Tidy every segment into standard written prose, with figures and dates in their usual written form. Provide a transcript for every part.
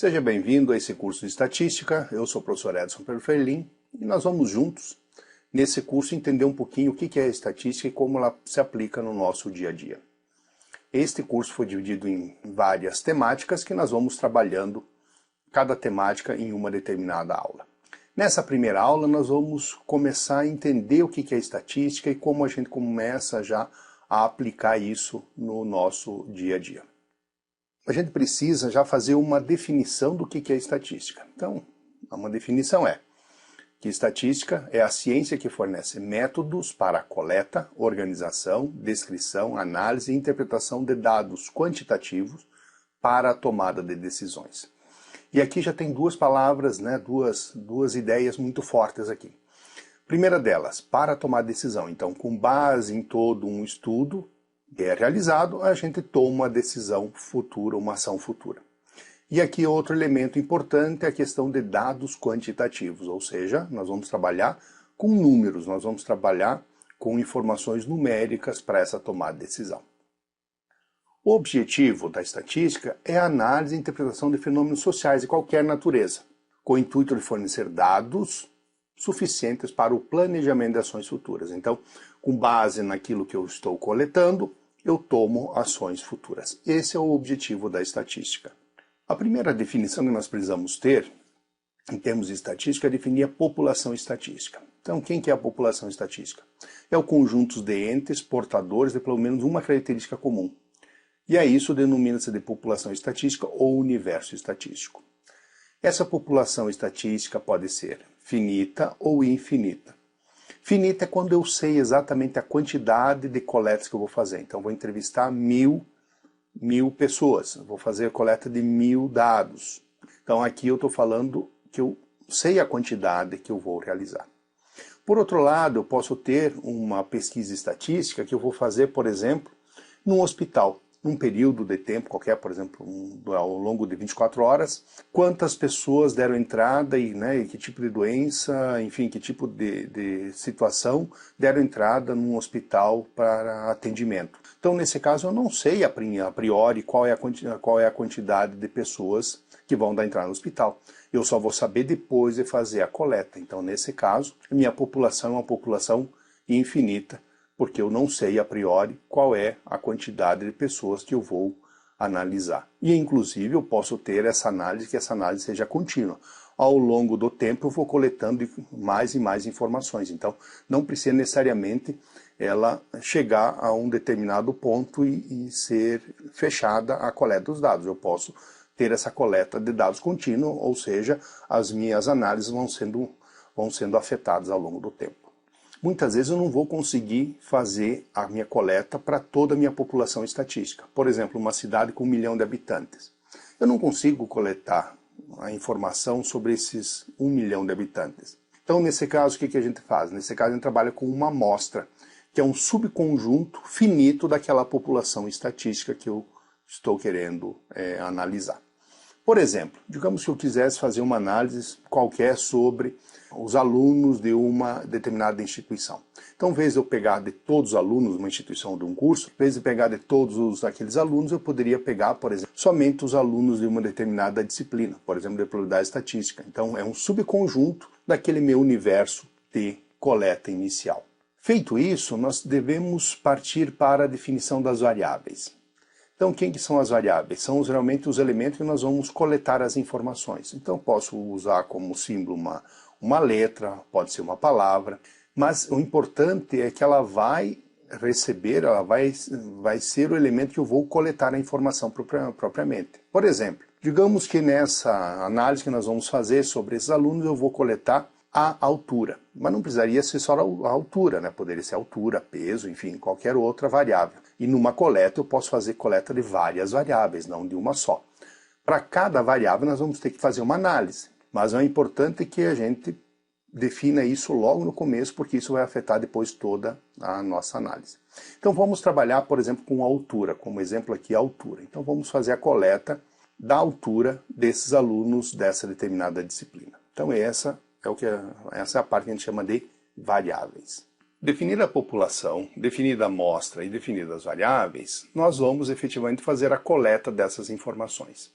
Seja bem-vindo a esse curso de Estatística. Eu sou o professor Edson Perferlin e nós vamos juntos, nesse curso, entender um pouquinho o que é a estatística e como ela se aplica no nosso dia a dia. Este curso foi dividido em várias temáticas que nós vamos trabalhando cada temática em uma determinada aula. Nessa primeira aula nós vamos começar a entender o que é estatística e como a gente começa já a aplicar isso no nosso dia a dia. A gente precisa já fazer uma definição do que é estatística. Então, uma definição é que estatística é a ciência que fornece métodos para a coleta, organização, descrição, análise e interpretação de dados quantitativos para a tomada de decisões. E aqui já tem duas palavras, duas ideias muito fortes aqui. Primeira delas, para tomar decisão. Então, com base em todo um estudo que é realizado, a gente toma uma decisão futura, uma ação futura. E aqui outro elemento importante é a questão de dados quantitativos, ou seja, nós vamos trabalhar com números, nós vamos trabalhar com informações numéricas para essa tomada de decisão. O objetivo da estatística é a análise e interpretação de fenômenos sociais de qualquer natureza, com o intuito de fornecer dados suficientes para o planejamento de ações futuras. Então, com base naquilo que eu estou coletando, eu tomo ações futuras. Esse é o objetivo da estatística. A primeira definição que nós precisamos ter, em termos de estatística, é definir a população estatística. Então, quem que é a população estatística? É o conjunto de entes portadores de pelo menos uma característica comum. E a isso denomina-se de população estatística ou universo estatístico. Essa população estatística pode ser finita ou infinita. Finita é quando eu sei exatamente a quantidade de coletas que eu vou fazer. Então, vou entrevistar mil pessoas, vou fazer a coleta de 1000 dados. Então, aqui eu estou falando que eu sei a quantidade que eu vou realizar. Por outro lado, eu posso ter uma pesquisa estatística que eu vou fazer, por exemplo, num hospital. Num período de tempo qualquer, por exemplo, ao longo de 24 horas, quantas pessoas deram entrada e que tipo de doença, enfim, que tipo de situação deram entrada num hospital para atendimento. Então, nesse caso, eu não sei a priori qual é a quantidade de pessoas que vão dar entrada no hospital. Eu só vou saber depois de fazer a coleta. Então, nesse caso, a minha população é uma população infinita, porque eu não sei a priori qual é a quantidade de pessoas que eu vou analisar. E inclusive eu posso ter essa análise, que essa análise seja contínua. Ao longo do tempo eu vou coletando mais e mais informações. Então não precisa necessariamente ela chegar a um determinado ponto e ser fechada a coleta dos dados. Eu posso ter essa coleta de dados contínua, ou seja, as minhas análises vão sendo afetadas ao longo do tempo. Muitas vezes eu não vou conseguir fazer a minha coleta para toda a minha população estatística. Por exemplo, uma cidade com 1 milhão de habitantes. Eu não consigo coletar a informação sobre esses 1 milhão de habitantes. Então, nesse caso, o que a gente faz? Nesse caso, a gente trabalha com uma amostra, que é um subconjunto finito daquela população estatística que eu estou querendo analisar. Por exemplo, digamos que eu quisesse fazer uma análise qualquer sobre os alunos de uma determinada instituição. Então, em vez de eu pegar de todos os alunos de uma instituição de um curso, em vez de pegar de todos aqueles alunos, eu poderia pegar, por exemplo, somente os alunos de uma determinada disciplina, por exemplo, de probabilidade estatística. Então, é um subconjunto daquele meu universo de coleta inicial. Feito isso, nós devemos partir para a definição das variáveis. Então, quem que são as variáveis? São geralmente os elementos que nós vamos coletar as informações. Então, posso usar como símbolo uma letra, pode ser uma palavra, mas o importante é que ela vai ser o elemento que eu vou coletar a informação propriamente. Por exemplo, digamos que nessa análise que nós vamos fazer sobre esses alunos, eu vou coletar a altura. Mas não precisaria ser só a altura, Poderia ser altura, peso, enfim, qualquer outra variável. E numa coleta eu posso fazer coleta de várias variáveis, não de uma só. Para cada variável nós vamos ter que fazer uma análise. Mas é importante que a gente defina isso logo no começo, porque isso vai afetar depois toda a nossa análise. Então vamos trabalhar, por exemplo, com a altura, como exemplo aqui a altura. Então vamos fazer a coleta da altura desses alunos dessa determinada disciplina. Então essa é a parte que a gente chama de variáveis. Definida a população, definida a amostra e definidas as variáveis, nós vamos efetivamente fazer a coleta dessas informações.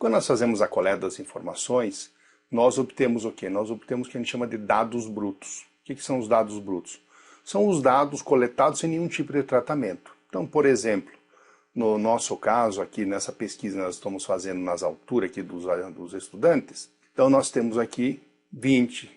Quando nós fazemos a coleta das informações, nós obtemos o quê? Nós obtemos o que a gente chama de dados brutos. O que são os dados brutos? São os dados coletados sem nenhum tipo de tratamento. Então, por exemplo, no nosso caso, aqui nessa pesquisa nós estamos fazendo nas alturas aqui dos estudantes, então nós temos aqui 20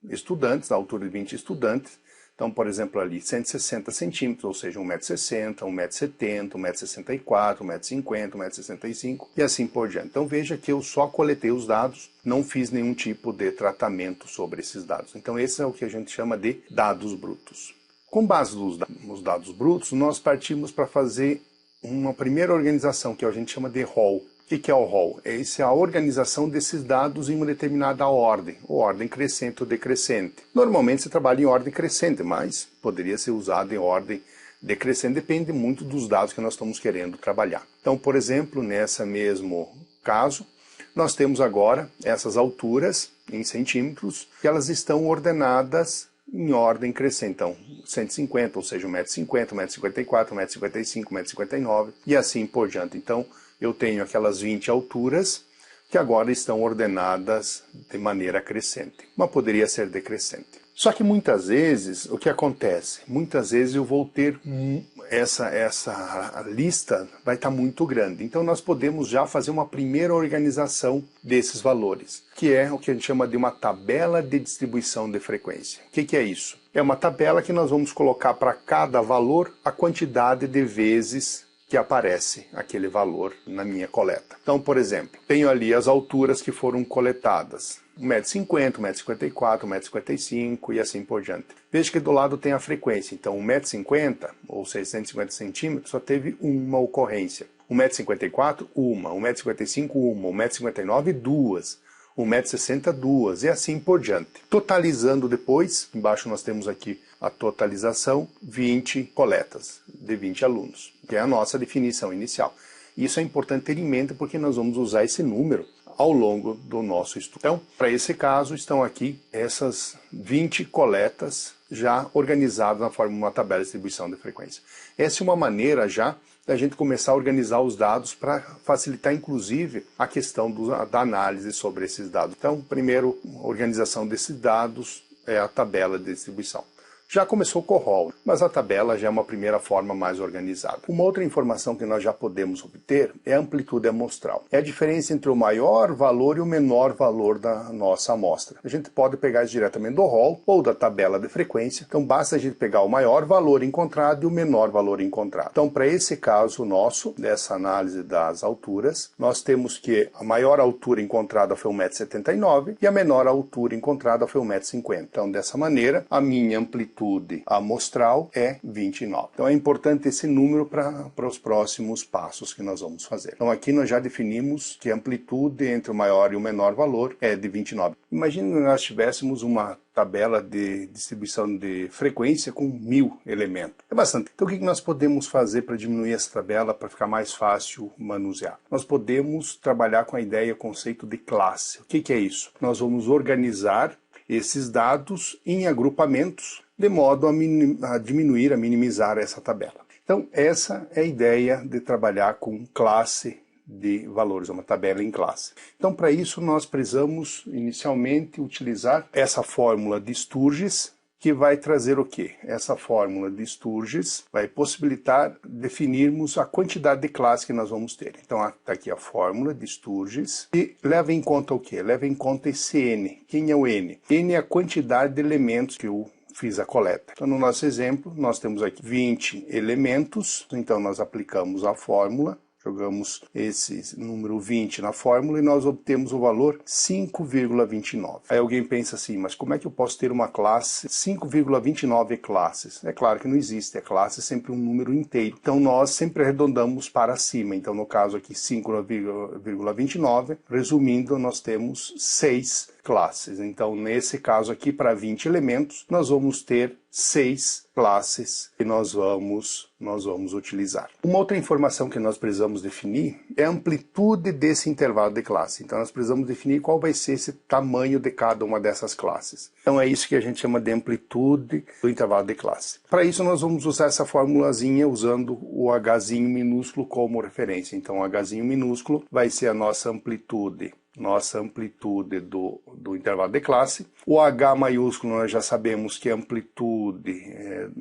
estudantes, na altura de 20 estudantes. Então, por exemplo, ali 160 centímetros, ou seja, 1,60 m, 1,70 m, 1,64 m, 1,50 m, 1,65 m e assim por diante. Então veja que eu só coletei os dados, não fiz nenhum tipo de tratamento sobre esses dados. Então esse é o que a gente chama de dados brutos. Com base nos dados brutos, nós partimos para fazer uma primeira organização, que a gente chama de rol. O que é o rol? Essa é a organização desses dados em uma determinada ordem, ou ordem crescente ou decrescente. Normalmente se trabalha em ordem crescente, mas poderia ser usado em ordem decrescente, depende muito dos dados que nós estamos querendo trabalhar. Então, por exemplo, nesse mesmo caso, nós temos agora essas alturas em centímetros, que elas estão ordenadas em ordem crescente. Então, 150, ou seja, 1,50 m, 1,54 m, 1,55 m, 1,59 m e assim por diante. Então, eu tenho aquelas 20 alturas que agora estão ordenadas de maneira crescente, mas poderia ser decrescente. Só que muitas vezes, o que acontece? Muitas vezes eu vou ter essa lista vai estar muito grande. Então nós podemos já fazer uma primeira organização desses valores, que é o que a gente chama de uma tabela de distribuição de frequência. O que é isso? É uma tabela que nós vamos colocar para cada valor a quantidade de vezes que aparece aquele valor na minha coleta. Então, por exemplo, tenho ali as alturas que foram coletadas. 1,50 m, 1,54 m, 1,55 m e assim por diante. Veja que do lado tem a frequência. Então, 1,50 m, ou 650 centímetros, só teve uma ocorrência. 1,54 m, uma. 1,55 m, uma. 1,59 m, duas. 1,60 m, duas. E assim por diante. Totalizando depois, embaixo nós temos aqui a totalização, 20 coletas de 20 alunos, que é a nossa definição inicial. Isso é importante ter em mente porque nós vamos usar esse número ao longo do nosso estudo. Então, para esse caso, estão aqui essas 20 coletas já organizadas na forma de uma tabela de distribuição de frequência. Essa é uma maneira já da gente começar a organizar os dados para facilitar, inclusive, a questão da análise sobre esses dados. Então, primeiro, a organização desses dados é a tabela de distribuição. Já começou com o rol, mas a tabela já é uma primeira forma mais organizada. Uma outra informação que nós já podemos obter é a amplitude amostral. É a diferença entre o maior valor e o menor valor da nossa amostra. A gente pode pegar isso diretamente do rol ou da tabela de frequência, então basta a gente pegar o maior valor encontrado e o menor valor encontrado. Então, para esse caso nosso, dessa análise das alturas, nós temos que a maior altura encontrada foi 1,79 m e a menor altura encontrada foi 1,50 m. Então, dessa maneira, a minha amplitude amostral é 29. Então é importante esse número para os próximos passos que nós vamos fazer. Então aqui nós já definimos que a amplitude entre o maior e o menor valor é de 29. Imagine que nós tivéssemos uma tabela de distribuição de frequência com 1000 elementos. É bastante. Então o que nós podemos fazer para diminuir essa tabela para ficar mais fácil manusear? Nós podemos trabalhar com a ideia, conceito de classe. O que é isso? Nós vamos organizar esses dados em agrupamentos, de modo a diminuir, a minimizar essa tabela. Então, essa é a ideia de trabalhar com classe de valores, uma tabela em classe. Então, para isso, nós precisamos, inicialmente, utilizar essa fórmula de Sturges, que vai trazer o quê? Essa fórmula de Sturges vai possibilitar definirmos a quantidade de classe que nós vamos ter. Então, está aqui a fórmula de Sturges e leva em conta o quê? Leva em conta esse N. Quem é o N? N é a quantidade de elementos que eu fiz a coleta. Então, no nosso exemplo, nós temos aqui 20 elementos, então nós aplicamos a fórmula, jogamos esse número 20 na fórmula e nós obtemos o valor 5,29. Aí alguém pensa assim, mas como é que eu posso ter uma classe 5,29 classes? É claro que não existe, a classe é sempre um número inteiro. Então nós sempre arredondamos para cima. Então no caso aqui 5,29, resumindo, nós temos 6 classes. Então, nesse caso aqui, para 20 elementos, nós vamos ter 6 classes que nós vamos utilizar. Uma outra informação que nós precisamos definir é a amplitude desse intervalo de classe. Então, nós precisamos definir qual vai ser esse tamanho de cada uma dessas classes. Então, é isso que a gente chama de amplitude do intervalo de classe. Para isso, nós vamos usar essa formulazinha usando o Hzinho minúsculo como referência. Então, o Hzinho minúsculo vai ser a nossa amplitude do intervalo de classe. O H maiúsculo nós já sabemos que é amplitude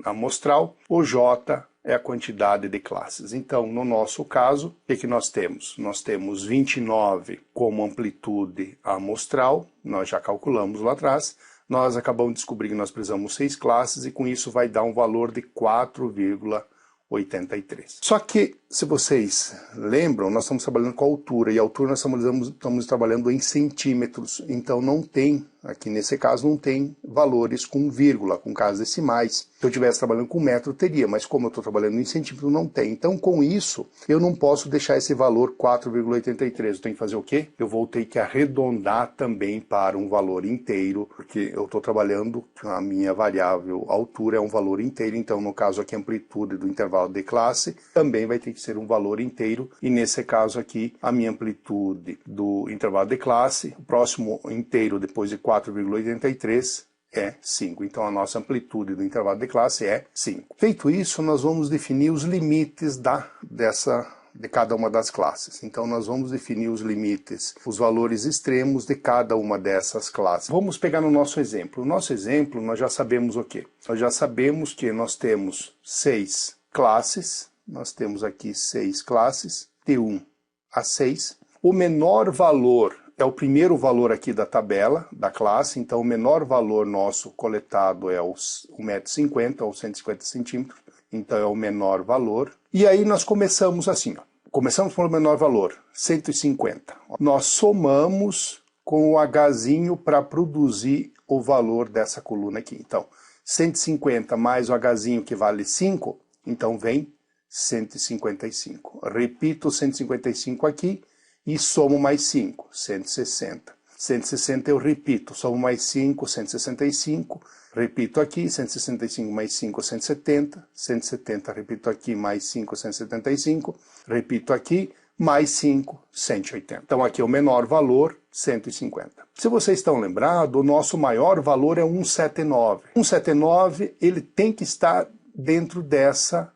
amostral. O J é a quantidade de classes. Então, no nosso caso, o que nós temos? Nós temos 29 como amplitude amostral, nós já calculamos lá atrás. Nós acabamos de descobrir que nós precisamos 6 classes e com isso vai dar um valor de 4,83. Só que, se vocês lembram, nós estamos trabalhando com a altura, e a altura nós estamos trabalhando em centímetros, então não tem, aqui nesse caso, não tem valores com vírgula, com casas decimais. Se eu estivesse trabalhando com metro, teria, mas como eu estou trabalhando em centímetro, não tem. Então, com isso, eu não posso deixar esse valor 4,83. Eu tenho que fazer o quê? Eu vou ter que arredondar também para um valor inteiro, porque eu estou trabalhando, a minha variável altura é um valor inteiro, então, no caso aqui, a amplitude do intervalo de classe também vai ter que ser um valor inteiro, e nesse caso aqui, a minha amplitude do intervalo de classe, o próximo inteiro depois de 4,83 é 5. Então a nossa amplitude do intervalo de classe é 5. Feito isso, nós vamos definir os limites de cada uma das classes. Então nós vamos definir os limites, os valores extremos de cada uma dessas classes. Vamos pegar no nosso exemplo. No nosso exemplo, nós já sabemos o quê? Nós já sabemos que nós temos 6 classes. Nós temos aqui 6 classes, de 1 a 6. O menor valor é o primeiro valor aqui da tabela, da classe, então o menor valor nosso coletado é o 1,50 m, ou 150 centímetros, então é o menor valor. E aí nós começamos assim, ó. Começamos pelo menor valor, 150. Nós somamos com o Hzinho para produzir o valor dessa coluna aqui. Então, 150 mais o Hzinho que vale 5, então vem 155. Repito 155 aqui e somo mais 5, 160. 160 eu repito, somo mais 5, 165. Repito aqui, 165 mais 5, 170. 170 repito aqui, mais 5, 175. Repito aqui, mais 5, 180. Então aqui é o menor valor, 150. Se vocês estão lembrados, o nosso maior valor é 179. 179, ele tem que estar dentro dessa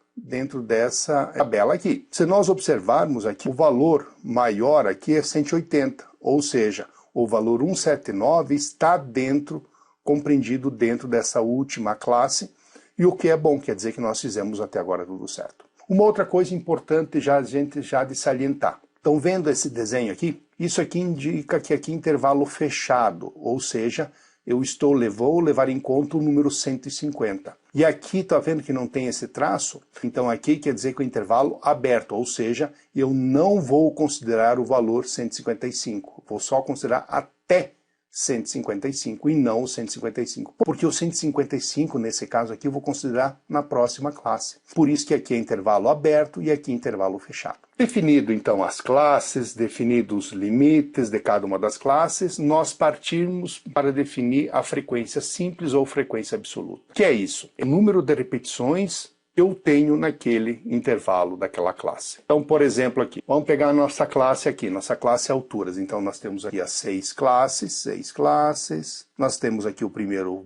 tabela aqui. Se nós observarmos aqui, o valor maior aqui é 180, ou seja, o valor 179 está compreendido dentro dessa última classe, e o que é bom, quer dizer que nós fizemos até agora tudo certo. Uma outra coisa importante a gente de salientar. Estão vendo esse desenho aqui? Isso aqui indica que aqui é intervalo fechado, ou seja, vou levar em conta o número 150. E aqui, está vendo que não tem esse traço? Então aqui quer dizer que o intervalo aberto, ou seja, eu não vou considerar o valor 155. Vou só considerar até 155 e não o 155. Porque o 155, nesse caso aqui, eu vou considerar na próxima classe. Por isso que aqui é intervalo aberto e aqui é intervalo fechado. Definido então as classes, definidos os limites de cada uma das classes, nós partimos para definir a frequência simples ou frequência absoluta. O que é isso? É o número de repetições eu tenho naquele intervalo daquela classe. Então, por exemplo, aqui, vamos pegar a nossa classe aqui, nossa classe alturas. Então, nós temos aqui as 6 classes. Nós temos aqui o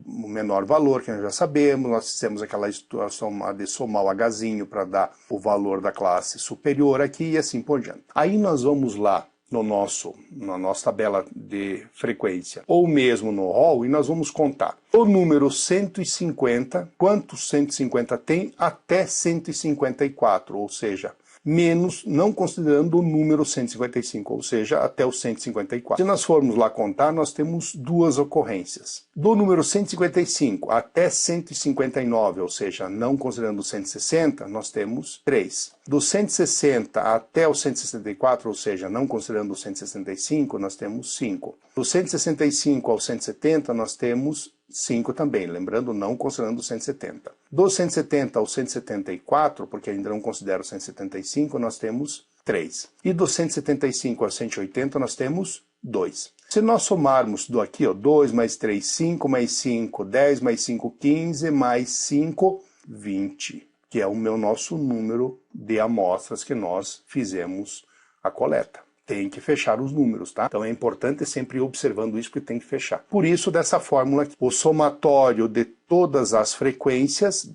menor valor, que nós já sabemos. Nós fizemos aquela situação de somar o Hzinho para dar o valor da classe superior aqui e assim por diante. Aí nós vamos lá na nossa tabela de frequência, ou mesmo no rol, e nós vamos contar o número 150, quantos 150 tem, até 154, ou seja, menos, não considerando o número 155, ou seja, até o 154. Se nós formos lá contar, nós temos duas ocorrências. Do número 155 até 159, ou seja, não considerando o 160, nós temos 3. Do 160 até o 164, ou seja, não considerando o 165, nós temos 5. Do 165 ao 170, nós temos 5 também, lembrando, não considerando o 170. Do 170 ao 174, porque ainda não considero o 175, nós temos 3. E do 175 ao 180, nós temos 2. Se nós somarmos do aqui, ó, 2 mais 3, 5 mais 5, 10 mais 5, 15, mais 5, 20, que é o nosso número de amostras que nós fizemos a coleta. Tem que fechar os números, tá? Então é importante sempre ir observando isso, porque tem que fechar. Por isso, dessa fórmula aqui, o somatório de todas as frequências,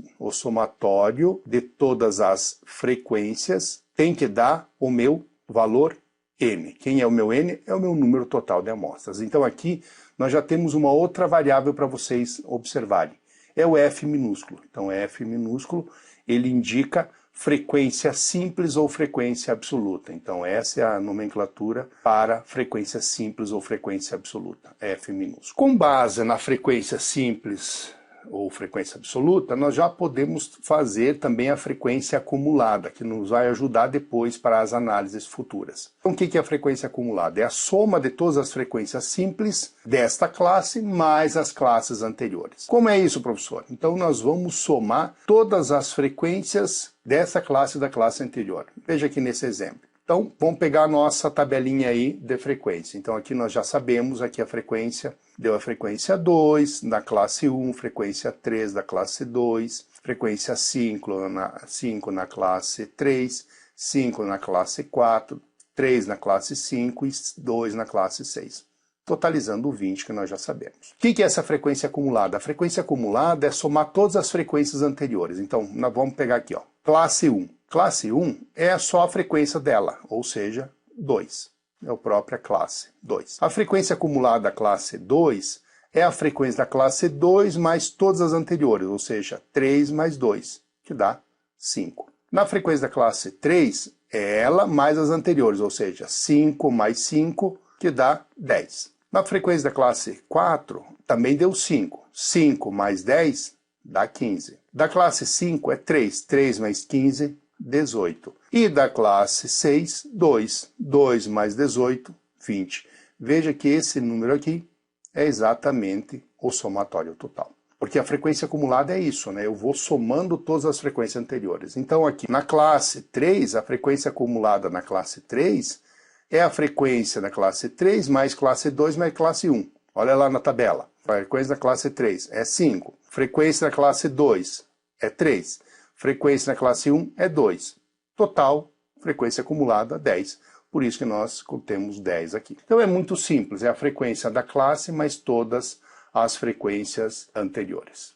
tem que dar o meu valor N. Quem é o meu N? É o meu número total de amostras. Então aqui nós já temos uma outra variável para vocês observarem. É o F minúsculo. Então F minúsculo, ele indica frequência simples ou frequência absoluta. Então essa é a nomenclatura para frequência simples ou frequência absoluta, F minúsculo. Com base na frequência simples ou frequência absoluta, nós já podemos fazer também a frequência acumulada, que nos vai ajudar depois para as análises futuras. Então o que é a frequência acumulada? É a soma de todas as frequências simples desta classe mais as classes anteriores. Como é isso, professor? Então nós vamos somar todas as frequências dessa classe e da classe anterior. Veja aqui nesse exemplo. Então, vamos pegar a nossa tabelinha aí de frequência. Então, aqui nós já sabemos, aqui a frequência, deu a frequência 2 da classe 1, frequência 3 da classe 2, frequência 5 na classe 3, 5 na classe 4, 3 na classe 5 e 2 na classe 6. Totalizando o 20, que nós já sabemos. O que é essa frequência acumulada? A frequência acumulada é somar todas as frequências anteriores. Então, nós vamos pegar aqui, ó, classe 1. Classe 1 é só a frequência dela, ou seja, 2. É a própria classe 2. A frequência acumulada da classe 2 é a frequência da classe 2 mais todas as anteriores, ou seja, 3 mais 2, que dá 5. Na frequência da classe 3, é ela mais as anteriores, ou seja, 5 mais 5, que dá 10. Na frequência da classe 4, também deu 5. 5 mais 10 dá 15. Da classe 5 é 3. 3 mais 15, 18. E da classe 6, 2. 2 mais 18, 20. Veja que esse número aqui é exatamente o somatório total. Porque a frequência acumulada é isso, né? Eu vou somando todas as frequências anteriores. Então aqui, na classe 3, a frequência acumulada na classe 3 é a frequência da classe 3 mais classe 2 mais classe 1. Olha lá na tabela. A frequência da classe 3 é 5. Frequência da classe 2 é 3. Frequência da classe 1 é 2. Total, frequência acumulada, 10. Por isso que nós temos 10 aqui. Então é muito simples. É a frequência da classe mais todas as frequências anteriores.